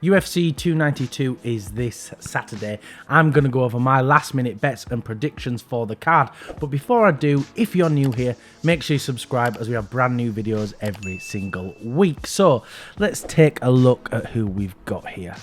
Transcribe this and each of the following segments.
UFC 292 is this Saturday. I'm going to go over my last minute bets and predictions for the card. But before I do, if you're new here, make sure you subscribe as we have brand new videos every single week. So let's take a look at who we've got here.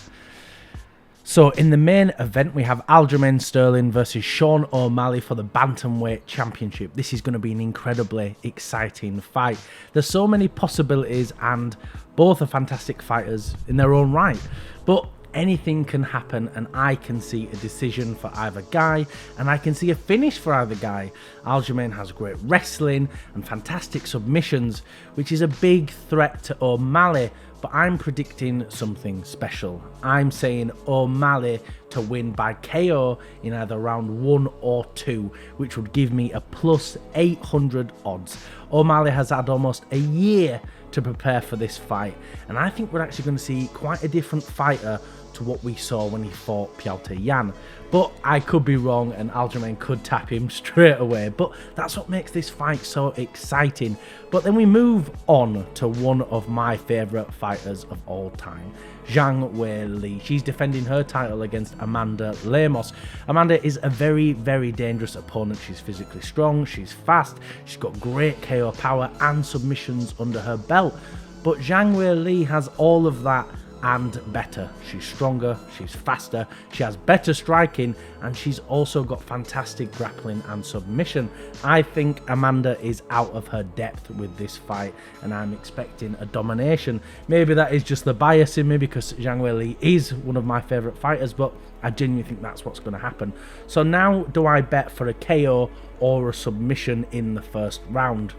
So in the main event, we have Aljamain Sterling versus Sean O'Malley for the Bantamweight Championship. This is going to be an incredibly exciting fight. There's so many possibilities and both are fantastic fighters in their own right. But anything can happen and I can see a decision for either guy and I can see a finish for either guy. Aljamain has great wrestling and fantastic submissions, which is a big threat to O'Malley. But I'm predicting something special. I'm saying O'Malley to win by KO in either round 1 or 2, which would give me a plus 800 odds. O'Malley has had almost a year to prepare for this fight, and I think we're actually going to see quite a different fighter to what we saw when he fought Petr Yan. But I could be wrong and Aljamain could tap him straight away. But that's what makes this fight so exciting. But then we move on to one of my favourite fighters of all time, Zhang Weili. She's defending her title against Amanda Lemos. Amanda is a very, very dangerous opponent. She's physically strong, she's fast, she's got great KO power and submissions under her belt. But Zhang Weili has all of that and better. She's stronger, she's faster, she has better striking, and she's also got fantastic grappling and submission. I think Amanda is out of her depth with this fight, and I'm expecting a domination. Maybe that is just the bias in me because Zhang Weili is one of my favourite fighters, but I genuinely think that's what's going to happen. So now, do I bet for a KO or a submission in the first round?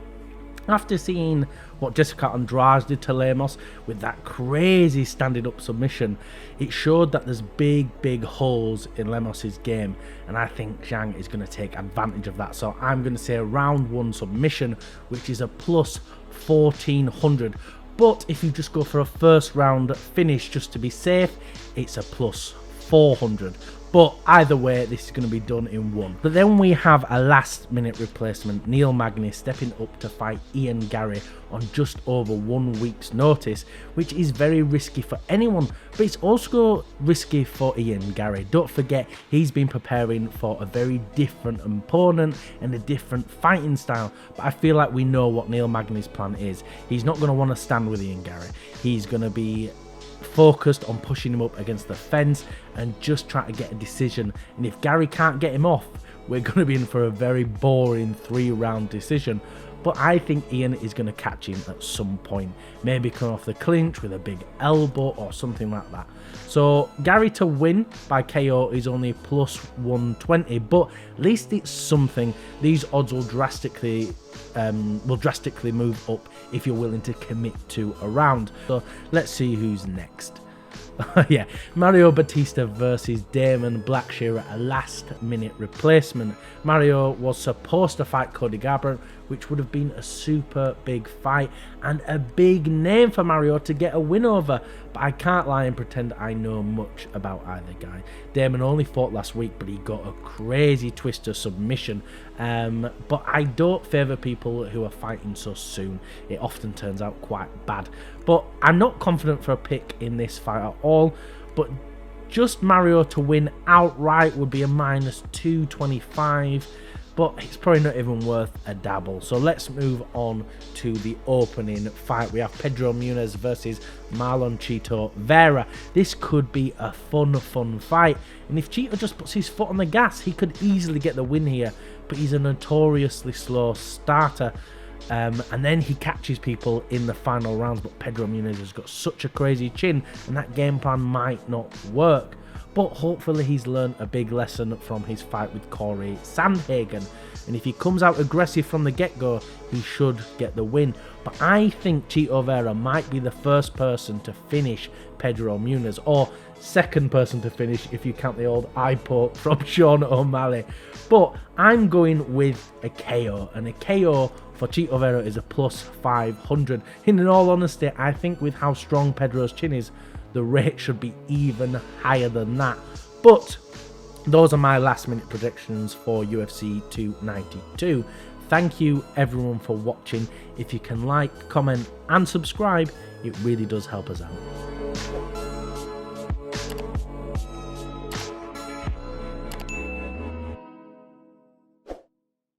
After seeing what Jessica Andrade did to Lemos with that crazy standing up submission, it showed that there's big holes in Lemos's game, and I think Zhang is going to take advantage of that. So I'm going to say a round 1 submission, which is a plus 1400. But if you just go for a first round finish just to be safe, it's a plus 400. But either way, this is going to be done in one. But then we have a last minute replacement, Magny, stepping up to fight Garry on just over 1 week's notice, which is very risky for anyone, but it's also risky for Garry. Don't forget, he's been preparing for a very different opponent and a different fighting style, but I feel like we know what Magny's plan is. He's not going to want to stand with Garry. He's going to be focused on pushing him up against the fence and just try to get a decision, and if Garry can't get him off, we're going to be in for a very boring 3-round decision. But I think is going to catch him at some point, maybe come off the clinch with a big elbow or something like that. So Garry to win by KO is only plus 120, but at least it's something. These odds will drastically move up if you're willing to commit to a round. So let's see who's next. Yeah, Mario Bautista versus Damon Blackshear, a last minute replacement. Mario was supposed to fight Cody Garbrandt, which would have been a super big fight and a big name for Mario to get a win over, but I can't lie and pretend I know much about either guy. Damon only fought last week, but he got a crazy twister submission, but I don't favour people who are fighting so soon. It often turns out quite bad, but I'm not confident for a pick in this fight at all. But just Mario to win outright would be a minus 225, but it's probably not even worth a dabble. So let's move on to the opening fight. We have Pedro Munhoz versus Marlon Chito Vera. This could be a fun fight, and if Chito just puts his foot on the gas, he could easily get the win here, but he's a notoriously slow starter. And then he catches people in the final rounds, but Pedro Munhoz has got such a crazy chin and that game plan might not work. But hopefully he's learned a big lesson from his fight with Corey Sandhagen, and if he comes out aggressive from the get-go, he should get the win. But I think Chito Vera might be the first person to finish Pedro Munhoz, or second person to finish if you count the old eye poke from Sean O'Malley. But I'm going with a KO, and a KO for Chito Vera is a plus 500. And in all honesty, I think with how strong Pedro's chin is, the rate should be even higher than that. But those are my last minute predictions for UFC 292. Thank you everyone for watching. If you can like, comment and subscribe, it really does help us out.